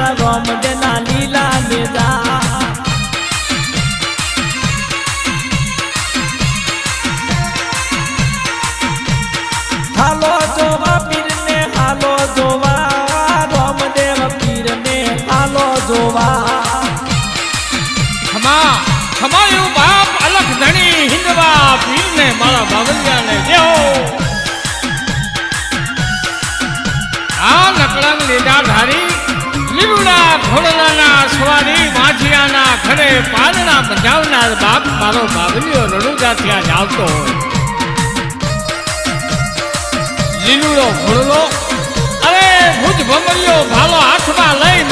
મારા રોમદેના લીલા લેજા હાલો જોવા પીરને હાલો જોવા રોમદેવ પીરને હાલો જોવા ખમાયું બાપ અલખ ધણી હિંદવા પીરને મારા બાવલિયાને દેવો આ નકળંગ લીધા ધારી લીલુડા ઘોડલાના સવારી માઠિયાના ઘરે પાલના બંધાવનાર બાપ મારો બાવલિયો રણુજા ત્યાં જ આવતો હોય લીલુડો ઘોડલો અરે ભુજ ભમરિયો ભાલો હાથમાં લઈ